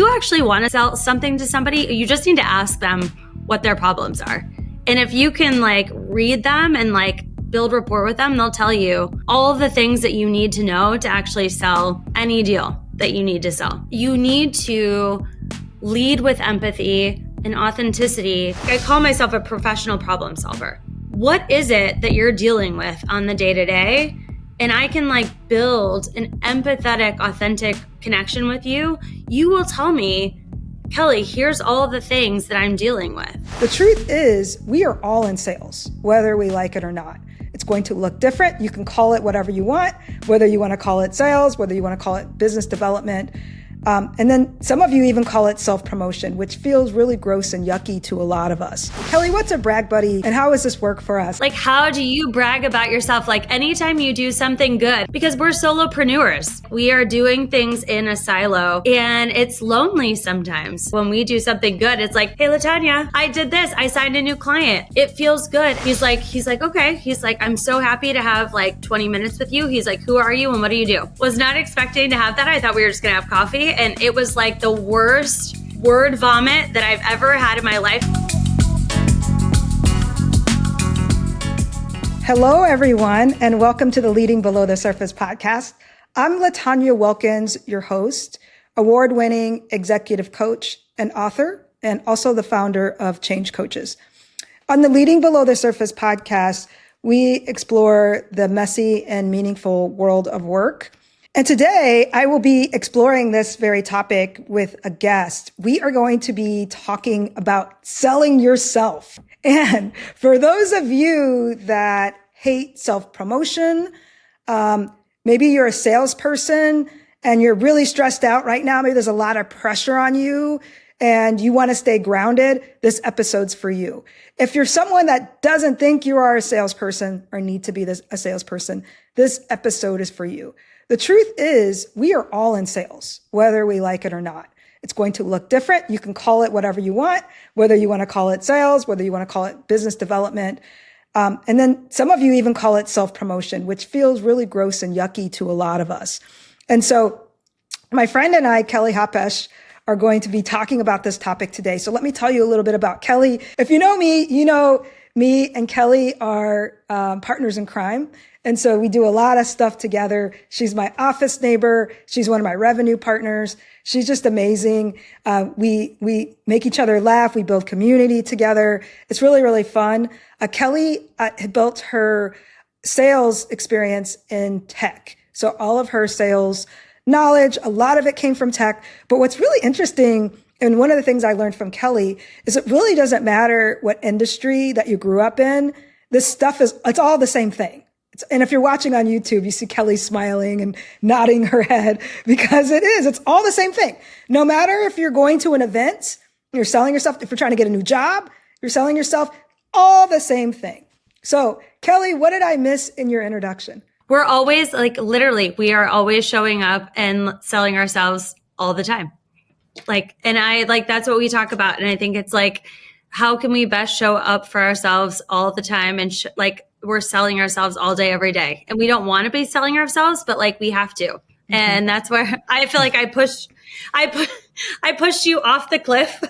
you actually want to sell something to somebody, you just need to ask them what their problems are. And if you can read them and build rapport with them, they'll tell you all of the things that you need to know to actually sell any deal that you need to sell. You need to lead with empathy and authenticity. I call myself a professional problem solver. What is it that you're dealing with on the day-to-day? And I can build an empathetic, authentic connection with you. You will tell me, Kelly, here's all the things that I'm dealing with. The truth is, we are all in sales, whether we like it or not. It's going to look different. You can call it whatever you want, whether you want to call it sales, whether you want to call it business development. And then some of you even call it self-promotion, which feels really gross and yucky to a lot of us. Kelly, what's a brag buddy and how does this work for us? How do you brag about yourself? Anytime you do something good, because we're solopreneurs, we are doing things in a silo and it's lonely sometimes. When we do something good, it's hey, LaTonya, I did this. I signed a new client. It feels good. He's like, okay. He's like, I'm so happy to have 20 minutes with you. He's like, who are you and what do you do? Was not expecting to have that. I thought we were just going to have coffee. And it was the worst word vomit that I've ever had in my life. Hello, everyone, and welcome to the Leading Below the Surface podcast. I'm LaTonya Wilkins, your host, award-winning executive coach and author, and also the founder of Change Coaches. On the Leading Below the Surface podcast, we explore the messy and meaningful world of work. And today I will be exploring this very topic with a guest. We are going to be talking about selling yourself. And for those of you that hate self-promotion, maybe you're a salesperson and you're really stressed out right now. Maybe there's a lot of pressure on you and you want to stay grounded. This episode's for you. If you're someone that doesn't think you are a salesperson or need to be a salesperson, this episode is for you. The truth is, we are all in sales, whether we like it or not. It's going to look different. You can call it whatever you want, whether you want to call it sales, whether you want to call it business development. And then some of you even call it self-promotion, which feels really gross and yucky to a lot of us. And so my friend and I, Kelly Hoppesch, are going to be talking about this topic today. So let me tell you a little bit about Kelly. If you know me and Kelly are partners in crime. And so we do a lot of stuff together. She's my office neighbor. She's one of my revenue partners. She's just amazing. We make each other laugh. We build community together. It's really, really fun. Kelly had built her sales experience in tech. So all of her sales knowledge, a lot of it came from tech. But what's really interesting, and one of the things I learned from Kelly, is it really doesn't matter what industry that you grew up in. This stuff it's all the same thing. And if you're watching on YouTube, you see Kelly smiling and nodding her head because it's all the same thing. No matter if you're going to an event, you're selling yourself, if you're trying to get a new job, you're selling yourself, all the same thing. So Kelly, what did I miss in your introduction? We're always literally, we are always showing up and selling ourselves all the time. That's what we talk about. And I think it's how can we best show up for ourselves all the time? And we're selling ourselves all day, every day. And we don't want to be selling ourselves, but we have to. Mm-hmm. And that's where I feel I pushed you off the cliff.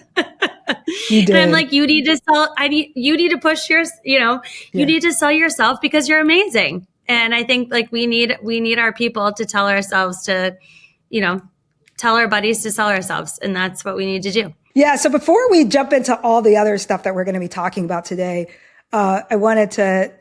You did. And I'm you need to sell, you need to push yours, you need to sell yourself because you're amazing. And I think we need our people to tell ourselves to, tell our buddies to sell ourselves. And that's what we need to do. Yeah. So before we jump into all the other stuff that we're going to be talking about today, I wanted to,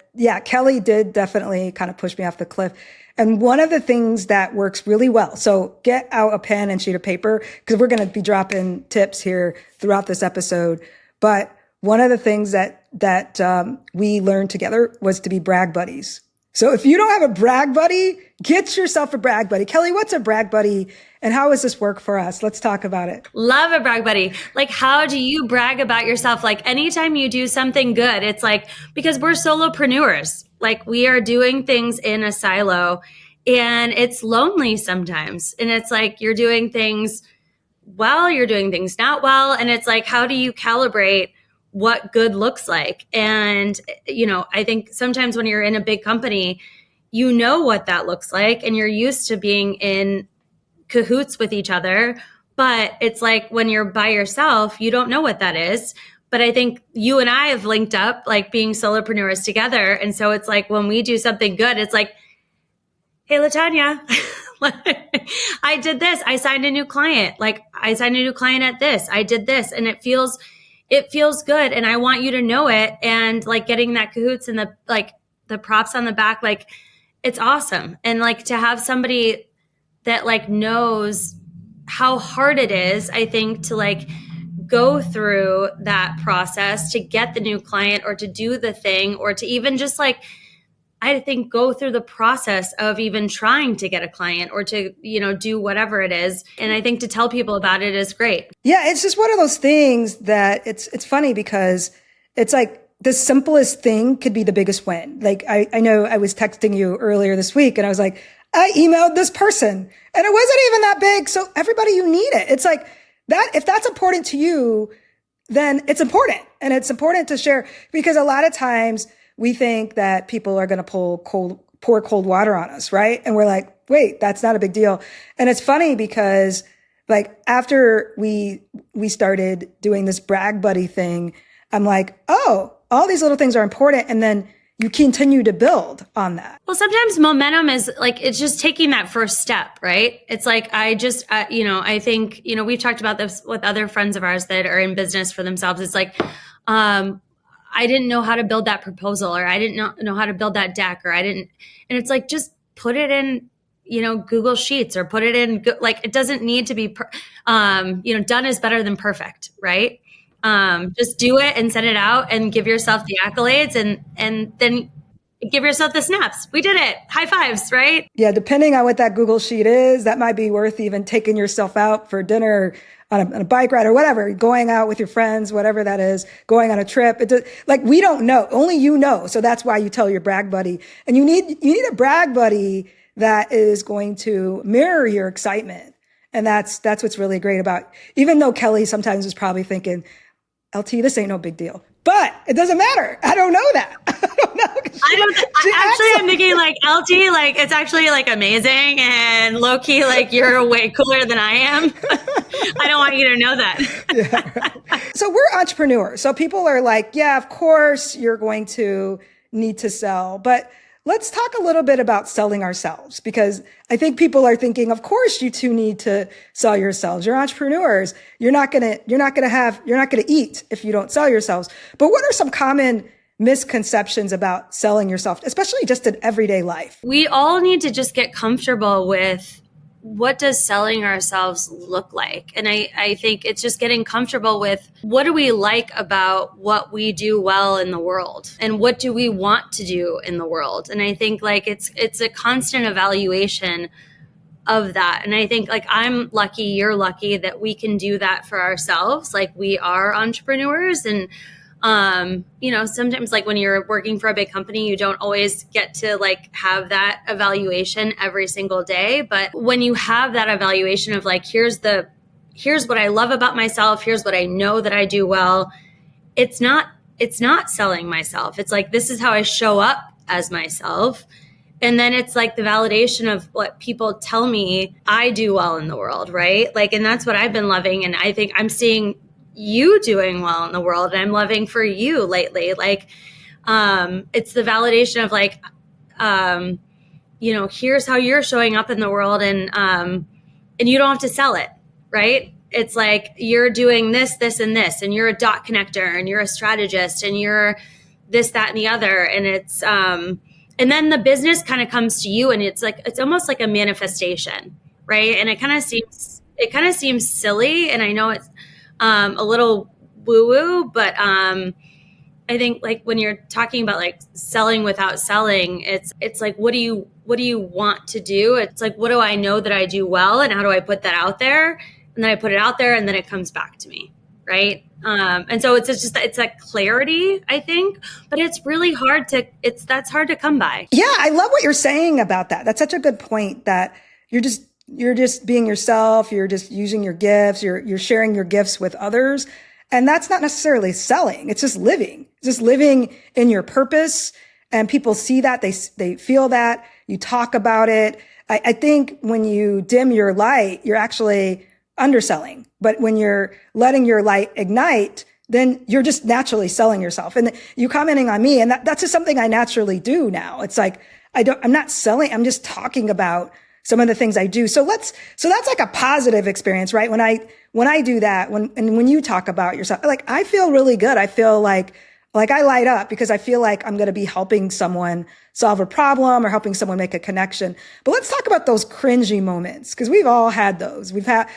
Kelly did definitely kind of push me off the cliff. And one of the things that works really well, so get out a pen and sheet of paper because we're going to be dropping tips here throughout this episode. But one of the things that we learned together was to be brag buddies. So if you don't have a brag buddy, get yourself a brag buddy. Kelly, what's a brag buddy and how does this work for us? Let's talk about it. Love a brag buddy. How do you brag about yourself? Anytime you do something good, it's because we're solopreneurs. We are doing things in a silo and it's lonely sometimes. And it's you're doing things well, you're doing things not well. And it's how do you calibrate what good looks like? And, I think sometimes when you're in a big company, you know what that looks like and you're used to being in cahoots with each other. But it's like when you're by yourself, you don't know what that is. But I think you and I have linked up, like being solopreneurs together. And so it's like when we do something good, it's like, hey, LaTonya, I did this. I signed a new client. Like I signed a new client at this. I did this. And it feels good. And I want you to know it. And like getting that cahoots and the props on the back, like it's awesome. And like to have somebody that like knows how hard it is, I think, to like go through that process to get the new client or to do the thing or to even just like, I think, go through the process of even trying to get a client or to, do whatever it is. And I think to tell people about it is great. Yeah, it's just one of those things that it's funny because it's like the simplest thing could be the biggest win. Like I know I was texting you earlier this week and I was like, I emailed this person and it wasn't even that big. So everybody, you need it. It's like that. If that's important to you, then it's important. And it's important to share because a lot of times we think that people are going to pour cold water on us. Right. And we're like, wait, that's not a big deal. And it's funny because like after we started doing this brag buddy thing, I'm like, oh, all these little things are important. And then you continue to build on that. Well, sometimes momentum is like, it's just taking that first step, right? It's like, I think, we've talked about this with other friends of ours that are in business for themselves. It's like, I didn't know how to build that proposal or I didn't know how to build that deck and it's like, just put it in, Google Sheets or put it in, like, it doesn't need to be, done is better than perfect, right? Just do it and send it out and give yourself the accolades and then give yourself the snaps. We did it. High fives, right? Yeah. Depending on what that Google Sheet is, that might be worth even taking yourself out for dinner on a bike ride or whatever, going out with your friends, whatever that is, going on a trip. Like we don't know, only you know. So that's why you tell your brag buddy and you need a brag buddy that is going to mirror your excitement. And that's what's really great about, even though Kelly sometimes is probably thinking, LT, this ain't no big deal. But it doesn't matter. I don't know that. I'm thinking like LT, like it's actually like amazing and low key, like you're way cooler than I am. I don't want you to know that. Yeah, right. So we're entrepreneurs. So people are like, yeah, of course you're going to need to sell, but let's talk a little bit about selling ourselves because I think people are thinking, of course you two need to sell yourselves. You're entrepreneurs. You're not going to eat if you don't sell yourselves. But what are some common misconceptions about selling yourself, especially just in everyday life? We all need to just get comfortable with what does selling ourselves look like? And I think it's just getting comfortable with what do we like about what we do well in the world and what do we want to do in the world? And I think like it's a constant evaluation of that. And I think like I'm lucky, you're lucky that we can do that for ourselves. Like we are entrepreneurs and sometimes like when you're working for a big company, you don't always get to like have that evaluation every single day. But when you have that evaluation of like, here's what I love about myself. Here's what I know that I do well. It's not selling myself. It's like, this is how I show up as myself. And then it's like the validation of what people tell me I do well in the world. Right. Like, and that's what I've been loving. And I think I'm seeing you doing well in the world. And I'm loving for you lately. Like, it's the validation of like, here's how you're showing up in the world and you don't have to sell it. Right. It's like, you're doing this, this, and this, and you're a dot connector and you're a strategist and you're this, that, and the other. And it's, and then the business kind of comes to you and it's like, it's almost like a manifestation. Right. And it kind of seems silly. And I know it's, a little woo-woo, but I think like when you're talking about like selling without selling, it's like what do you want to do? It's like what do I know that I do well and how do I put that out there? And then I put it out there and then it comes back to me, right? And so it's like clarity, I think, but it's really hard that's hard to come by. Yeah, I love what you're saying about that. That's such a good point that you're just being yourself. You're just using your gifts. You're sharing your gifts with others. And that's not necessarily selling. It's just living. It's just living in your purpose. And people see that. They feel that. You talk about it. I think when you dim your light, you're actually underselling. But when you're letting your light ignite, then you're just naturally selling yourself. And you commenting on me, and that's just something I naturally do now. It's like, I'm not selling, I'm just talking about some of the things I do. So that's like a positive experience, right? When I do that, when you talk about yourself, like I feel really good. I feel like I light up because I feel like I'm going to be helping someone solve a problem or helping someone make a connection. But let's talk about those cringy moments, because we've all had those. We had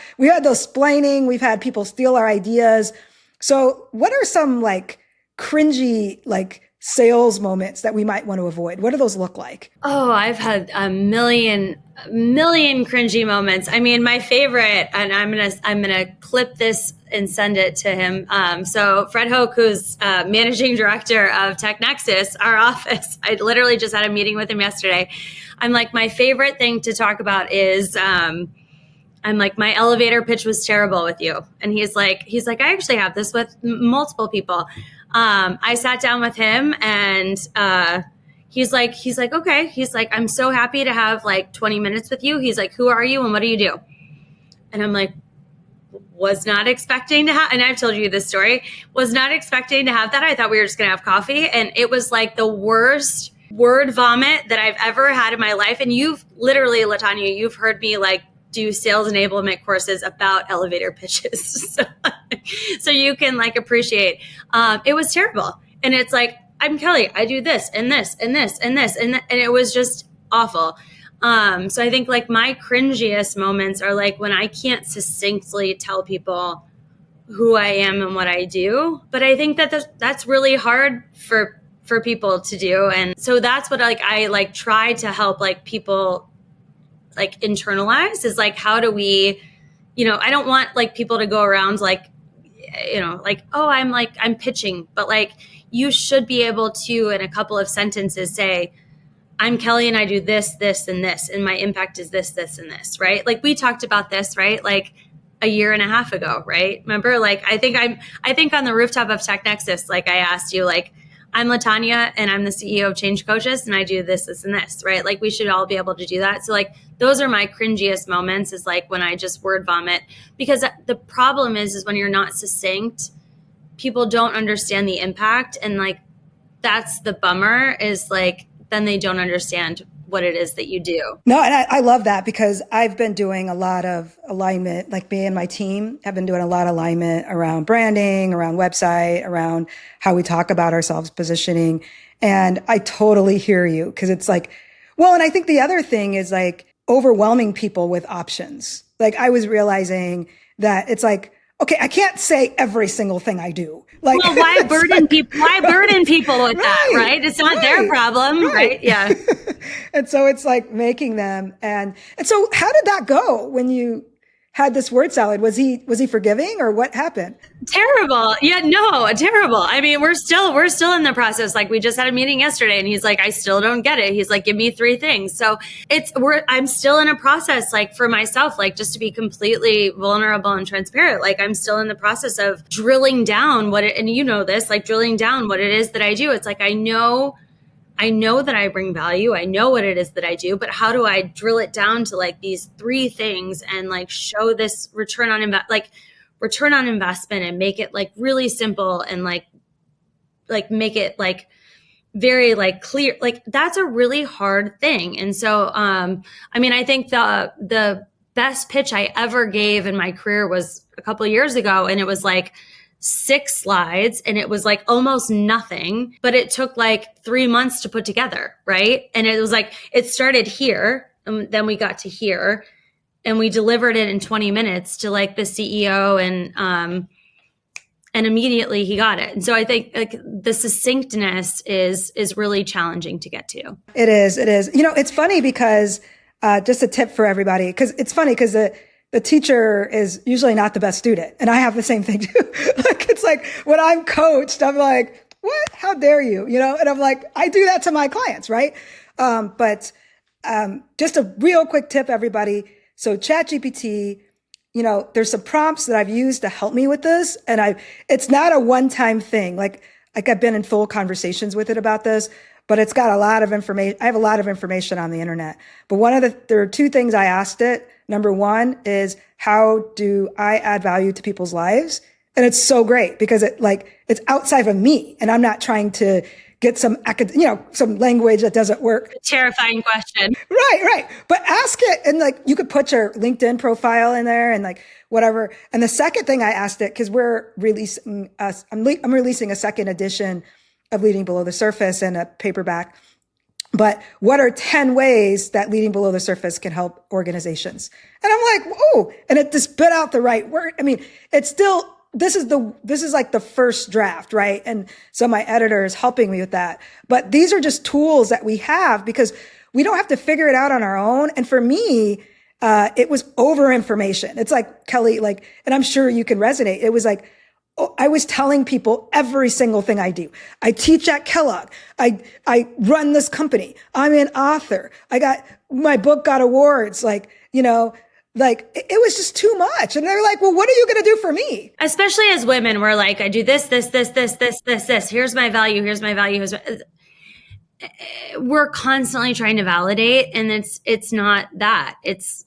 those splaining. We've had people steal our ideas. So what are some like cringy, like sales moments that we might want to avoid? What do those look like? Oh, I've had a million cringy moments. I mean, my favorite, and I'm gonna clip this and send it to him. So Fred Hoke, who's managing director of TechNexus, our office, I literally just had a meeting with him yesterday. I'm like, my favorite thing to talk about is, I'm like, my elevator pitch was terrible with you. And he's like, I actually have this with multiple people. I sat down with him and, he's like, okay. He's like, I'm so happy to have like 20 minutes with you. He's like, who are you and what do you do? And I'm like, was not expecting to have, and I've told you this story, was not expecting to have that. I thought we were just going to have coffee. And it was like the worst word vomit that I've ever had in my life. And you've literally, LaTonya, you've heard me like do sales enablement courses about elevator pitches. So you can like appreciate, it was terrible. And it's like, I'm Kelly, I do this and this and this and this. And it was just awful. So I think like my cringiest moments are like when I can't succinctly tell people who I am and what I do. But I think that that's really hard for people to do. And so that's what I like try to help like people like internalize is like, how do we, I don't want like people to go around like, like, oh, I'm pitching, but like you should be able to, in a couple of sentences, say, I'm Kelly and I do this, this, and this, and my impact is this, this, and this, right? Like we talked about this, right? Like a year and a half ago, right? Remember, like, I think on the rooftop of TechNexus, like I asked you, like, I'm LaTonya and I'm the CEO of Change Coaches and I do this, this, and this, right? Like we should all be able to do that. So like, those are my cringiest moments is like when I just word vomit, because the problem is when you're not succinct, people don't understand the impact. And like, that's the bummer is like, then they don't understand what it is that you do. No, and I love that because I've been doing a lot of alignment, like me and my team have been doing a lot of alignment around branding, around website, around how we talk about ourselves, positioning. And I totally hear you because it's like, well, and I think the other thing is like overwhelming people with options. Like I was realizing that it's like, okay, I can't say every single thing I do. Like, well, why burden people? Why burden people with that, right? It's not their problem, right? Yeah. And so it's like making them, and so how did that go when you had this word salad? Was he forgiving or what happened? Terrible. Yeah, no, terrible. I mean, we're still in the process. Like we just had a meeting yesterday and he's like, I still don't get it. He's like, give me 3 things. So I'm still in a process, like for myself, like just to be completely vulnerable and transparent. Like I'm still in the process of drilling down and you know this, like drilling down what it is that I do. It's like, I know that I bring value. I know what it is that I do, but how do I drill it down to like these 3 things and like show this return on investment and make it like really simple and like make it like very like clear. Like that's a really hard thing. And so, I mean, I think the best pitch I ever gave in my career was a couple of years ago. And it was like 6 slides and it was like almost nothing, but it took like 3 months to put together. Right. And it was like, it started here and then we got to here and we delivered it in 20 minutes to like the CEO and immediately he got it. And so I think like the succinctness is really challenging to get to. It is. It's funny because, just a tip for everybody, because it's funny because the teacher is usually not the best student. And I have the same thing too. Like, it's like when I'm coached, I'm like, what? How dare you? And I'm like, I do that to my clients. Right. But just a real quick tip, everybody. So ChatGPT, there's some prompts that I've used to help me with this. And it's not a one-time thing. Like I've been in full conversations with it about this, but it's got a lot of information. I have a lot of information on the internet, but there are 2 things I asked it. Number one is, how do I add value to people's lives? And it's so great because it's outside of me, and I'm not trying to get some language that doesn't work. Terrifying question. Right. But ask it, and you could put your LinkedIn profile in there and whatever. And the second thing I asked it, because I'm releasing a second edition of Leading Below the Surface in a paperback. But what are 10 ways that leading below the surface can help organizations? And I'm like, whoa, and it just spit out the right word. I mean, it's still, this is like the first draft, right? And so my editor is helping me with that. But these are just tools that we have because we don't have to figure it out on our own. And for me, it was over information. It's like, Kelly, and I'm sure you can resonate. It was like, I was telling people every single thing I do. I teach at Kellogg. I run this company. I'm an author. My book got awards. It was just too much. And they're like, well, what are you going to do for me? Especially as women, we're like, I do this. Here's my value. We're constantly trying to validate, and it's not that. It's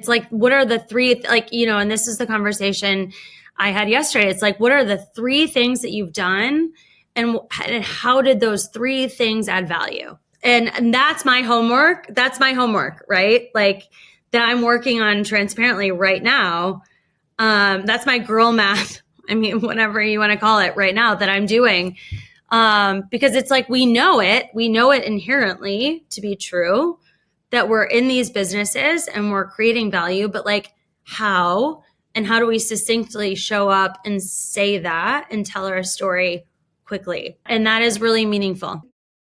like, what are the three, and this is the conversation I had yesterday. It's like, what are the three things that you've done, and how did those three things add value? And that's my homework. That's my homework, right? That I'm working on transparently right now. That's my girl math. I mean, whatever you want to call it right now that I'm doing. Because it's like, we know it inherently to be true that we're in these businesses and we're creating value, but how do we succinctly show up and say that and tell our story quickly? And that is really meaningful.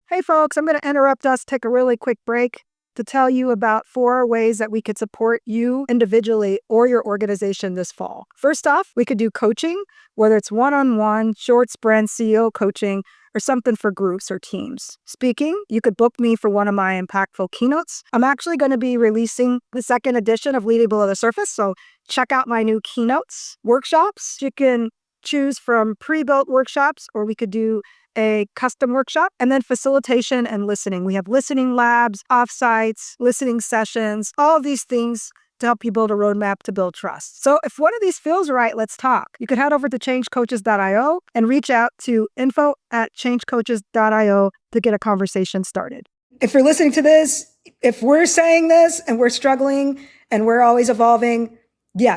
Hey folks, I'm going to interrupt us, take a really quick break to tell you about 4 ways that we could support you individually or your organization this fall. First off, we could do coaching, whether it's one-on-one, short sprint, CEO coaching, or something for groups or teams. Speaking, you could book me for one of my impactful keynotes. I'm actually going to be releasing the second edition of Leading Below the Surface, so check out my new keynotes. Workshops, you can choose from pre-built workshops, or we could do a custom workshop, and then facilitation and listening. We have listening labs, offsites, listening sessions, all of these things to help you build a roadmap to build trust. So if one of these feels right, let's talk. You can head over to changecoaches.io and reach out to info@changecoaches.io to get a conversation started. If you're listening to this, if we're saying this and we're struggling and we're always evolving,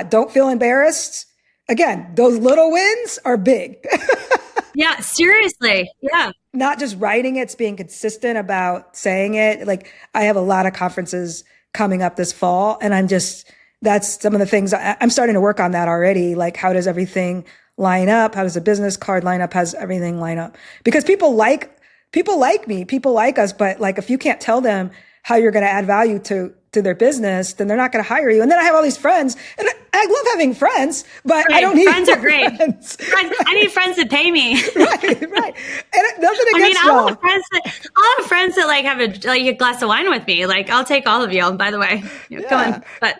don't feel embarrassed. Again, those little wins are big. Yeah, seriously. Yeah. Not just writing it, it's being consistent about saying it. I have a lot of conferences coming up this fall, and that's some of the things I'm starting to work on that already. How does everything line up? How does a business card line up? How does everything line up? Because people like me, people like us, but if you can't tell them how you're going to add value to their business, then they're not going to hire you. And then I have all these friends, and I love having friends, but right. I don't need friends. Are great. Friends. I need friends that pay me. right. And nothing against I'll y'all. have friends that have a glass of wine with me. I'll take all of you. By the way, come on. But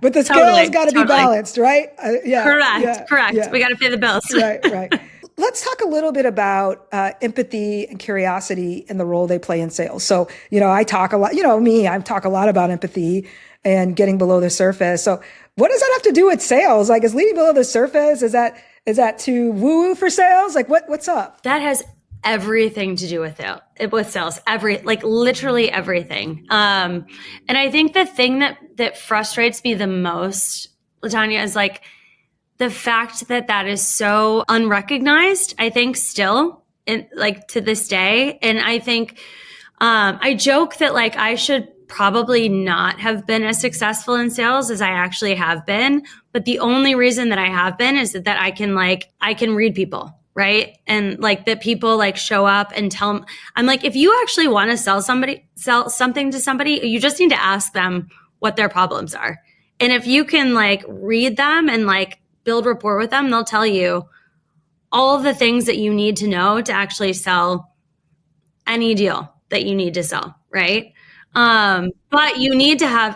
but the scale's got to be balanced, right? Correct. Yeah. We got to pay the bills. Right. Let's talk a little bit about empathy and curiosity and the role they play in sales. So, I talk a lot, I talk a lot about empathy and getting below the surface. So what does that have to do with sales? Is leading below the surface, is that too woo-woo for sales? What's up? That has everything to do with sales, literally everything. And I think the thing that frustrates me the most, LaTonya, is the fact that is so unrecognized, I think still to this day. And I think, I joke that I should probably not have been as successful in sales as I actually have been. But the only reason that I have been is that I can read people, right? And that people show up and tell them, I'm if you actually want to sell something to somebody, you just need to ask them what their problems are. And if you can read them and build rapport with them, they'll tell you all of the things that you need to know to actually sell any deal that you need to sell, right? But you need to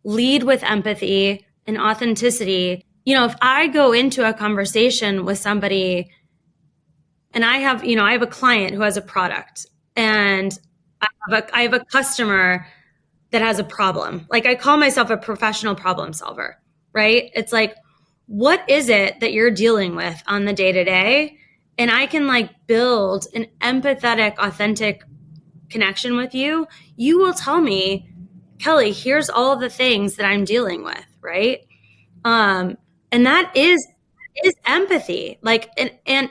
lead with empathy and authenticity. If I go into a conversation with somebody and I have a client who has a product, and I have a customer that has a problem. Like I call myself a professional problem solver, right? It's like, what is it that you're dealing with on the day to day? And I can like build an empathetic, authentic connection with you. You will tell me, Kelly, here's all the things that I'm dealing with, right? And that is empathy. Like, and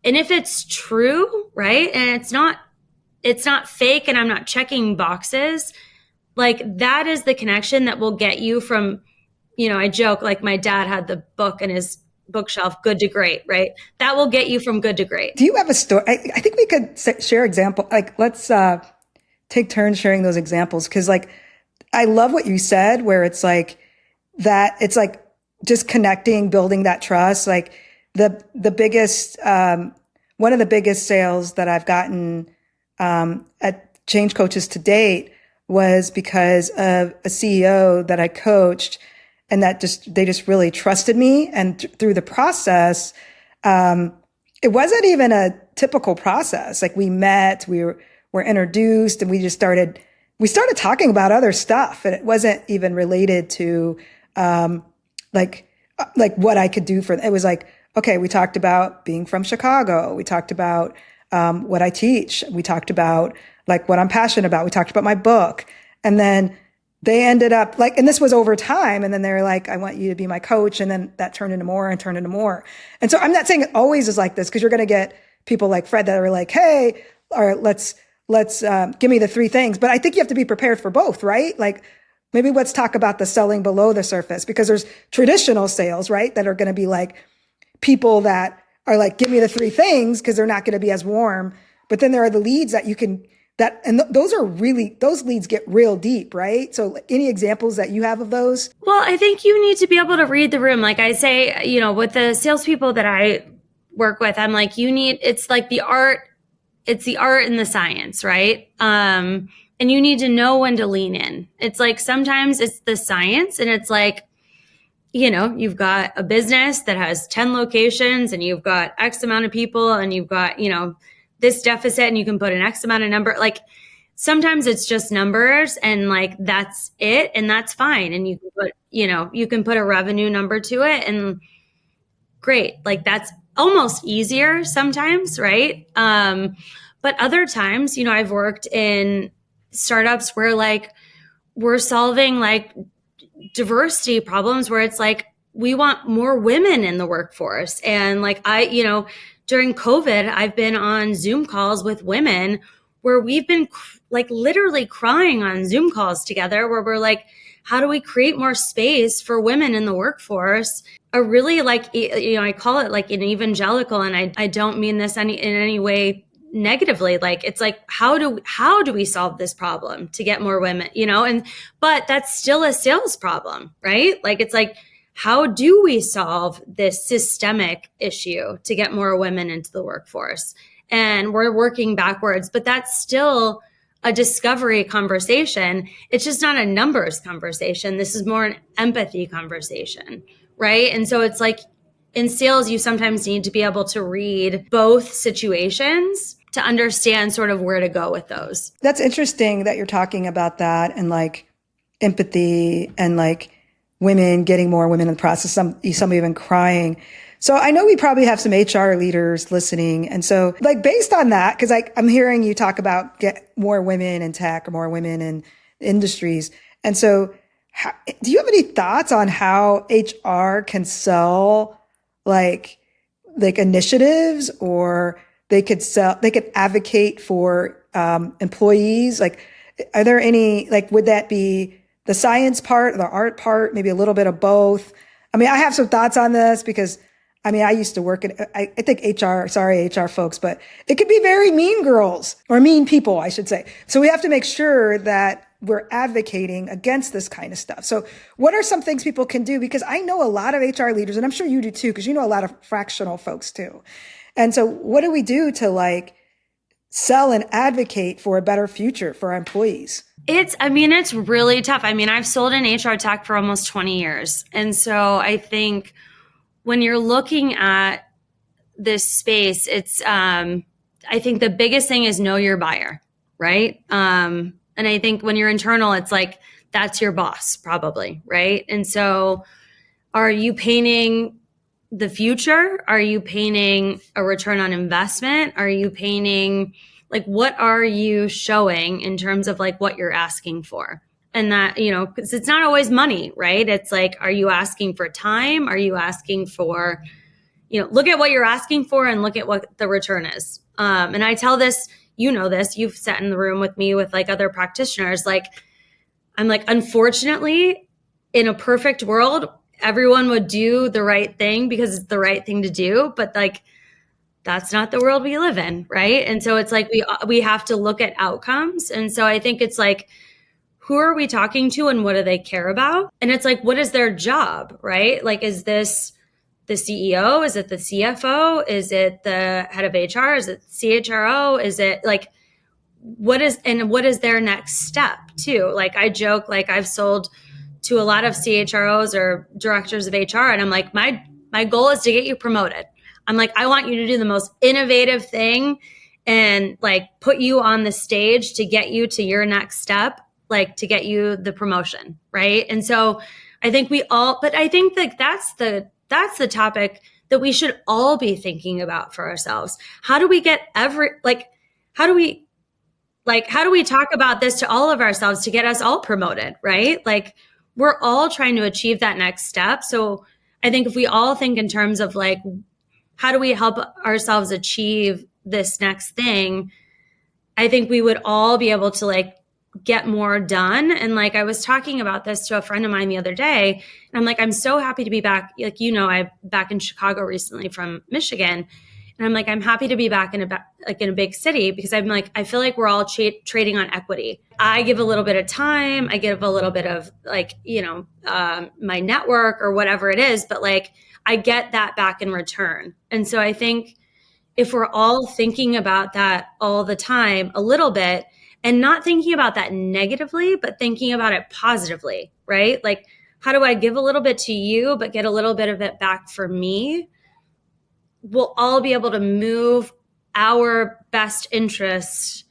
if it's true, right? And it's not fake and I'm not checking boxes, like that is the connection that will get you from, I joke, like my dad had the book in his bookshelf, good to great, right? That will get you from good to great. Do you have a story? I think we could share example. Like, let's take turns sharing those examples. Cause like, I love what you said, where it's like that, it's like just connecting, building that trust. Like the biggest, one of the biggest sales that I've gotten, at Change Coaches to date was because of a CEO that I coached, and that they just really trusted me. And through the process, it wasn't even a typical process. Like we met, we were introduced, and we started talking about other stuff, and it wasn't even related to, like what I could do for them. It was like, okay, we talked about being from Chicago. We talked about, what I teach. We talked about like what I'm passionate about. We talked about my book. And then they ended up like, and this was over time. And then they were like, I want you to be my coach. And then that turned into more and turned into more. And so I'm not saying it always is like this, because you're going to get people like Fred that are like, hey, or let's give me the 3 things. But I think you have to be prepared for both, right? Like maybe let's talk about the selling below the surface, because there's traditional sales, right? That are going to be like people that are like, give me the 3 things, because they're not going to be as warm. But then there are the leads that you can, those leads get real deep, right? So any examples that you have of those? Well, I think you need to be able to read the room. Like I say, with the salespeople that I work with, I'm like, it's like the art, it's the art and the science, right? And you need to know when to lean in. It's like, sometimes it's the science, and it's like, you've got a business that has 10 locations, and you've got X amount of people, and you've got, this deficit, and you can put an X amount of number. Like sometimes it's just numbers, and like, that's it. And that's fine. And you can put, you can put a revenue number to it, and great. Like that's almost easier sometimes. Right. But other times, I've worked in startups where like we're solving like diversity problems, where it's like, we want more women in the workforce. And like, during COVID, I've been on Zoom calls with women where we've been like literally crying on Zoom calls together, where we're like, how do we create more space for women in the workforce? A really like, I call it like an evangelical, and I don't mean this in any way negatively. Like, it's like, how do we solve this problem to get more women, but that's still a sales problem, right? Like, it's like, how do we solve this systemic issue to get more women into the workforce? And we're working backwards, but that's still a discovery conversation. It's just not a numbers conversation. This is more an empathy conversation, right? And so it's like in sales, you sometimes need to be able to read both situations to understand sort of where to go with those. That's interesting that you're talking about that, and like empathy, and like women, getting more women in the process, some even crying. So I know we probably have some HR leaders listening. And so like based on that, because I'm hearing you talk about get more women in tech or more women in industries. And so do you have any thoughts on how HR can sell like initiatives, or they could advocate for employees? Like, are there any, like, would that be the science part, the art part, maybe a little bit of both? I mean, I have some thoughts on this because, I mean, I used to work at, I think HR folks, but it could be very mean girls, or mean people, I should say. So we have to make sure that we're advocating against this kind of stuff. So what are some things people can do? Because I know a lot of HR leaders, and I'm sure you do too, because you know a lot of fractional folks too. And so what do we do to like sell and advocate for a better future for our employees? It's really tough. I mean, I've sold in HR tech for almost 20 years. And so I think when you're looking at this space, it's, I think the biggest thing is know your buyer, right? And And I think when you're internal, it's like, that's your boss probably, right? And so are you painting the future? Are you painting a return on investment? Are you painting, like, what are you showing in terms of like what you're asking for? And that, because it's not always money, right? It's like, are you asking for time? Are you asking for, look at what you're asking for and look at what the return is. And I tell this, this, you've sat in the room with me with like other practitioners. Like, I'm like, unfortunately, in a perfect world, everyone would do the right thing because it's the right thing to do. But like, that's not the world we live in, right? And so it's like, we have to look at outcomes. And so I think it's like, who are we talking to and what do they care about? And it's like, what is their job, right? Like, is this the CEO? Is it the CFO? Is it the head of HR? Is it CHRO? Is it like, what is their next step too? Like, I joke, like, I've sold to a lot of CHROs or directors of HR. And I'm like, my goal is to get you promoted. I'm like, I want you to do the most innovative thing and like put you on the stage to get you to your next step, like to get you the promotion. Right. And so I think but I think that that's the topic that we should all be thinking about for ourselves. How do we get how do we talk about this to all of ourselves to get us all promoted? Right. Like, we're all trying to achieve that next step. So I think if we all think in terms of like, how do we help ourselves achieve this next thing? I think we would all be able to like get more done. And like, I was talking about this to a friend of mine the other day, and I'm like, I'm so happy to be back. Like, I'm back in Chicago recently from Michigan. And I'm like, I'm happy to be back in a big city because I'm like, I feel like we're all trading on equity. I give a little bit of time. I give a little bit of like, my network or whatever it is, but like, I get that back in return. And so I think if we're all thinking about that all the time, a little bit, and not thinking about that negatively, but thinking about it positively, right? Like, how do I give a little bit to you, but get a little bit of it back for me? We'll all be able to move our best interests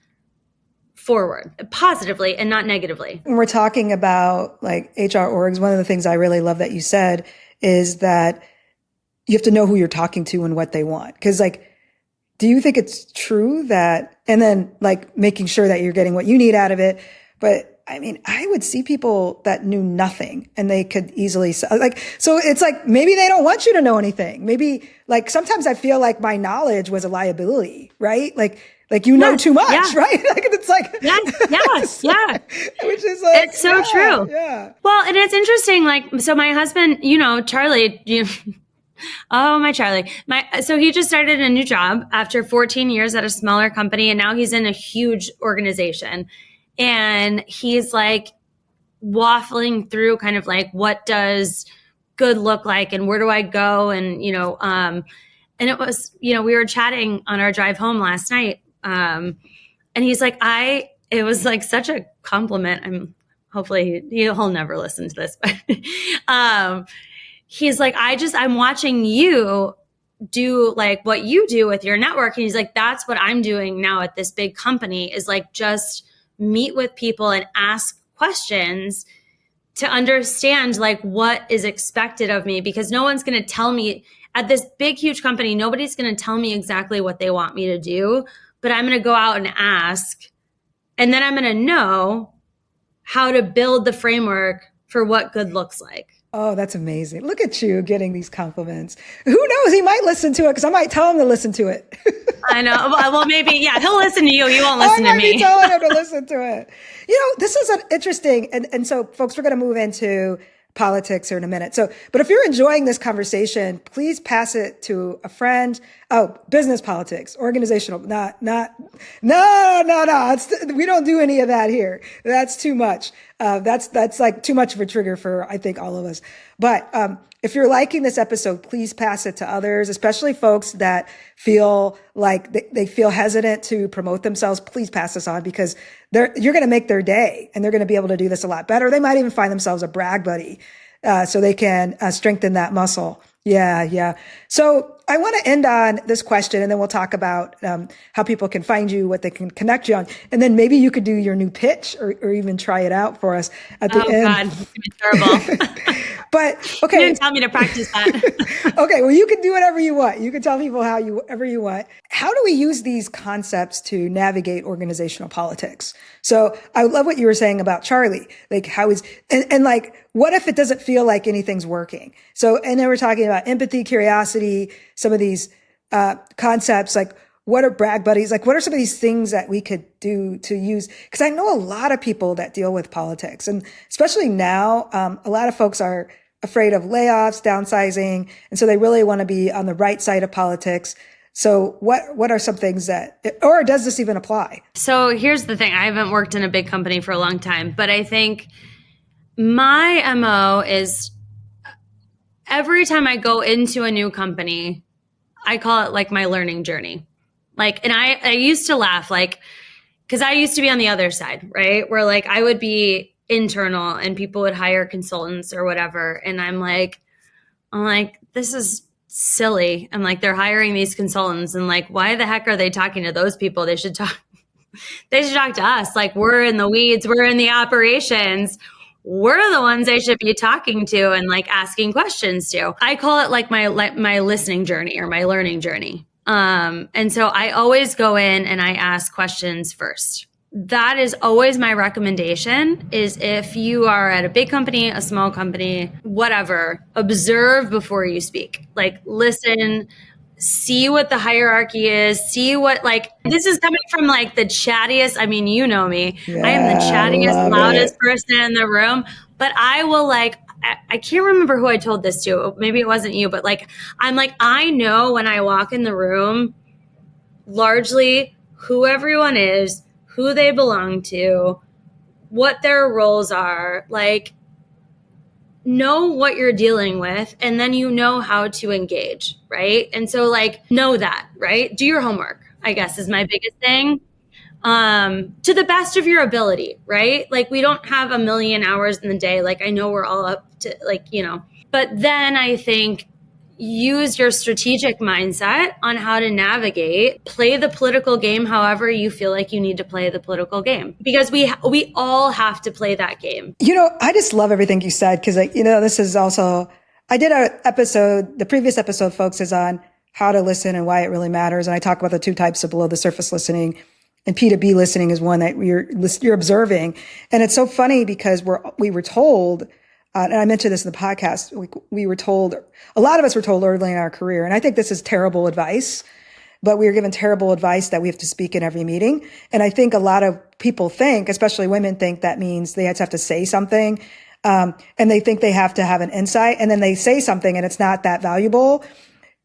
forward positively and not negatively. When we're talking about like HR orgs, one of the things I really love that you said is that you have to know who you're talking to and what they want. Because like, do you think it's true that, and then like making sure that you're getting what you need out of it? But I mean, I would see people that knew nothing and they could easily like, so it's like, maybe they don't want you to know anything. Maybe like sometimes I feel like my knowledge was a liability, right? Like you know too much, right? Like it's like, which is like, it's so true. Yeah. Well, and it's interesting. Like, so my husband, Charlie, oh, my Charlie, so he just started a new job after 14 years at a smaller company. And now he's in a huge organization. And he's like waffling through kind of like, what does good look like and where do I go? And, and it was, we were chatting on our drive home last night. And he's like, it was like such a compliment. Hopefully he'll never listen to this, but, he's like, I'm watching you do like what you do with your network. And he's like, that's what I'm doing now at this big company is like, just meet with people and ask questions to understand like what is expected of me, because no one's going to tell me at this big, huge company, nobody's going to tell me exactly what they want me to do, but I'm going to go out and ask, and then I'm going to know how to build the framework for what good looks like. Oh, that's amazing. Look at you getting these compliments. Who knows? He might listen to it because I might tell him to listen to it. I know. Well, maybe, he'll listen to you. He won't listen to me. I might be telling him to listen to it. This is an interesting, and so folks, we're going to move into politics here in a minute. So, but if you're enjoying this conversation, please pass it to a friend. Oh, business politics, organizational, no. We don't do any of that here. That's too much. That's like too much of a trigger for, I think, all of us. But, if you're liking this episode, please pass it to others, especially folks that feel like they feel hesitant to promote themselves. Please pass this on because you're going to make their day and they're going to be able to do this a lot better. They might even find themselves a brag buddy, so they can strengthen that muscle. Yeah. So I want to end on this question, and then we'll talk about how people can find you, what they can connect you on. And then maybe you could do your new pitch or even try it out for us at the end. God, it's going to be terrible. But okay. You didn't tell me to practice that. Okay, well, you can do whatever you want. You can tell people however you want. How do we use these concepts to navigate organizational politics? So I love what you were saying about Charlie. Like how is, and like, what if it doesn't feel like anything's working? So, and then we're talking about empathy, curiosity, some of these concepts, like what are brag buddies? Like what are some of these things that we could do to use? Because I know a lot of people that deal with politics, and especially now, a lot of folks are afraid of layoffs, downsizing. And so they really want to be on the right side of politics. So what are some things that, or does this even apply? So here's the thing. I haven't worked in a big company for a long time, but I think my MO is every time I go into a new company, I call it like my learning journey. Like, and I used to laugh, like, because I used to be on the other side, right? Where like I would be internal and people would hire consultants or whatever. And I'm like, this is silly. I'm like, they're hiring these consultants and like, why the heck are they talking to those people? They should talk to us. Like we're in the weeds. We're in the operations. We're the ones they should be talking to and like asking questions to. I call it like my listening journey or my learning journey. And so I always go in and I ask questions first. That is always my recommendation is if you are at a big company, a small company, whatever, observe before you speak. Like listen, see what the hierarchy is, see what like, this is coming from like the chattiest, I mean, you know me, yeah, I am the chattiest, loudest person in the room, but I will like, I can't remember who I told this to. Maybe it wasn't you, but like, I'm like, I know when I walk in the room, largely who everyone is, who they belong to, what their roles are, like know what you're dealing with, and then you know how to engage, right? And so like, know that, right? Do your homework, I guess is my biggest thing. To the best of your ability, right? Like we don't have a million hours in the day. Like I know we're all up to like, you know, but then I think use your strategic mindset on how to navigate, play the political game however you feel like you need to play the political game. Because we all have to play that game. You know, I just love everything you said because, like, you know, this is also, I did an episode, the previous episode focuses on how to listen and why it really matters. And I talk about the two types of below the surface listening, and P2B listening is one that you're observing. And it's so funny because we were told, and I mentioned this in the podcast, we were told, a lot of us were told early in our career, and I think this is terrible advice, but we were given terrible advice that we have to speak in every meeting. And I think a lot of people think, especially women think that means they have to say something, and they think they have to have an insight, and then they say something and it's not that valuable.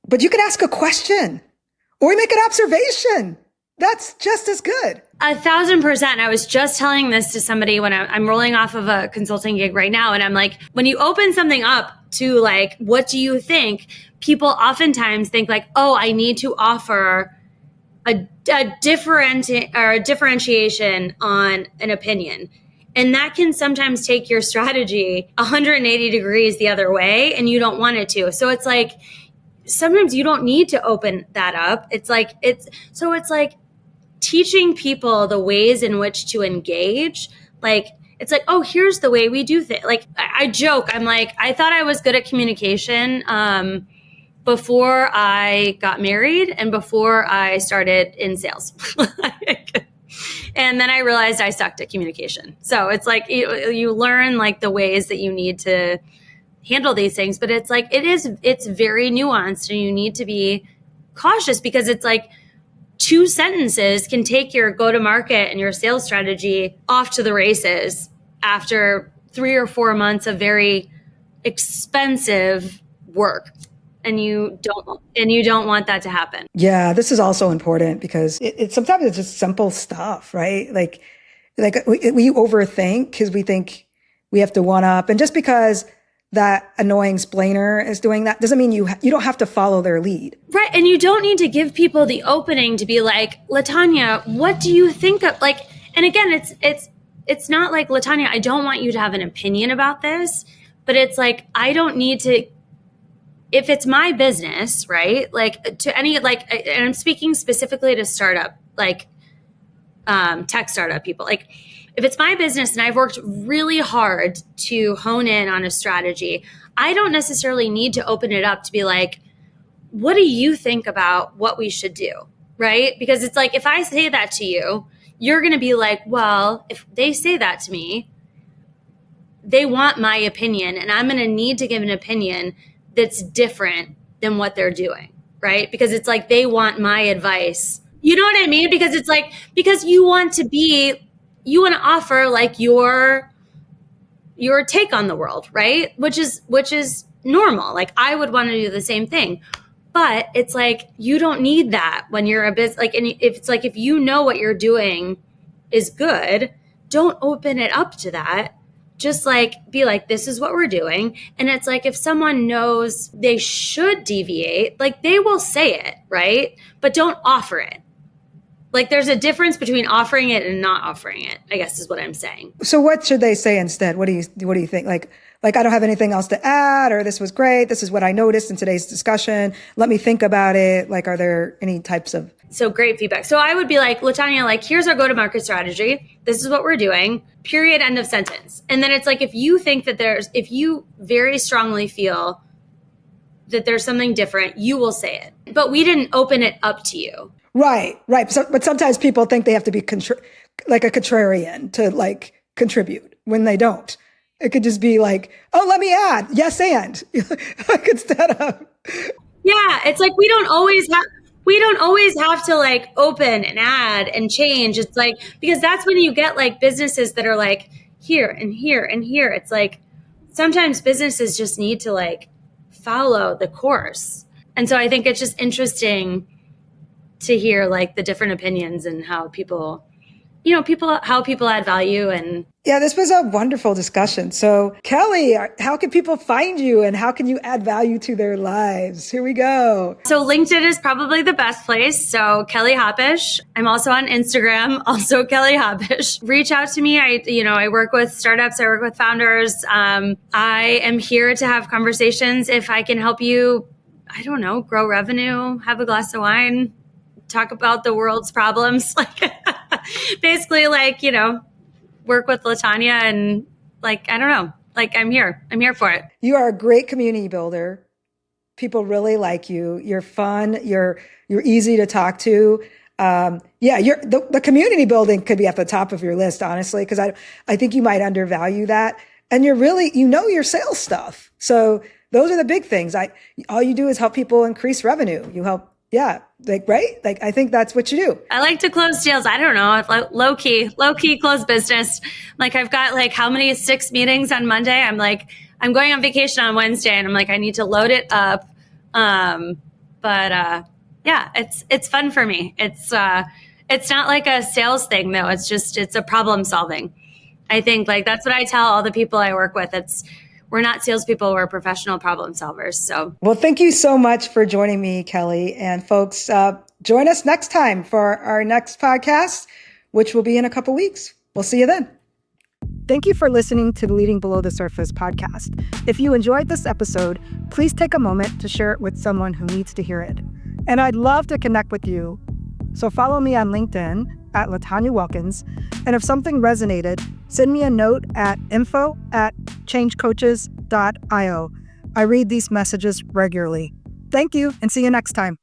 But you can ask a question or make an observation. That's just as good. 1,000%. I was just telling this to somebody when I'm rolling off of a consulting gig right now. And I'm like, when you open something up to like, what do you think? People oftentimes think like, oh, I need to offer a differentiation on an opinion. And that can sometimes take your strategy 180 degrees the other way, and you don't want it to. So it's like, sometimes you don't need to open that up. It's like teaching people the ways in which to engage. Like, it's like, oh, here's the way we do things. Like, I joke. I'm like, I thought I was good at communication before I got married and before I started in sales. And then I realized I sucked at communication. So it's like, you learn like the ways that you need to handle these things, but it's like, it's very nuanced, and you need to be cautious because it's like, 2 sentences can take your go-to-market and your sales strategy off to the races after 3 or 4 months of very expensive work. And you don't want that to happen. Yeah, this is also important because sometimes it's just simple stuff, right? Like we overthink because we think we have to one up. And just because that annoying splainer is doing that doesn't mean you don't have to follow their lead. Right. And you don't need to give people the opening to be like, LaTonya, what do you think of like, and again, it's not like, LaTonya, I don't want you to have an opinion about this, but it's like, I don't need to if it's my business, right? Like to any, like, and I'm speaking specifically to startup, like tech startup people, like if it's my business and I've worked really hard to hone in on a strategy, I don't necessarily need to open it up to be like, what do you think about what we should do? Right? Because it's like, if I say that to you, you're going to be like, well, if they say that to me, they want my opinion, and I'm going to need to give an opinion that's different than what they're doing. Right? Because it's like, they want my advice. You know what I mean? Because it's like, because you want to offer like your take on the world, right? Which is normal. Like I would want to do the same thing. But it's like, you don't need that when you're a business. Like, and if it's like, if you know what you're doing is good, don't open it up to that. Just like, be like, this is what we're doing. And it's like, if someone knows they should deviate, like they will say it, right? But don't offer it. Like there's a difference between offering it and not offering it, I guess is what I'm saying. So what should they say instead? What do you think? Like, I don't have anything else to add, or this was great. This is what I noticed in today's discussion. Let me think about it. Like, are there any types of... So great feedback. So I would be like, LaTonya, like, here's our go-to-market strategy. This is what we're doing, period, end of sentence. And then it's like, if you think that if you very strongly feel that there's something different, you will say it. But we didn't open it up to you. Right. So, but sometimes people think they have to be like a contrarian to like contribute when they don't. It could just be like, oh, let me add. Yes, and like instead of. Yeah, it's like we don't always have to like open and add and change. It's like, because that's when you get like businesses that are like here and here and here. It's like sometimes businesses just need to like follow the course. And so I think it's just interesting to hear like the different opinions and how people add value. And yeah, this was a wonderful discussion. So Kelly, how can people find you and how can you add value to their lives? Here we go. So LinkedIn is probably the best place. So Kelly Hoppesch. I'm also on Instagram, also Kelly Hoppesch. Reach out to me. I work with startups. I work with founders. I am here to have conversations. If I can help you, I don't know, grow revenue, have a glass of wine, talk about the world's problems, like basically like, work with LaTonya and like, I don't know, like I'm here for it. You are a great community builder. People really like you. You're fun. You're easy to talk to. The community building could be at the top of your list, honestly, because I think you might undervalue that. And you're really, your sales stuff. So those are the big things. All you do is help people increase revenue. You help. Yeah. Right. I think that's what you do. I like to close deals. I don't know. Like low key close business. Like I've got like how many 6 meetings on Monday. I'm like, I'm going on vacation on Wednesday and I'm like, I need to load it up. Yeah, it's fun for me. It's not like a sales thing though. It's a problem solving. I think like that's what I tell all the people I work with. We're not salespeople, we're professional problem solvers. So, well, thank you so much for joining me, Kelly. And folks, join us next time for our next podcast, which will be in a couple weeks. We'll see you then. Thank you for listening to the Leading Below the Surface podcast. If you enjoyed this episode, please take a moment to share it with someone who needs to hear it. And I'd love to connect with you. So follow me on LinkedIn at LaTonya Wilkins. And if something resonated, send me a note at info@changecoaches.io. I read these messages regularly. Thank you and see you next time.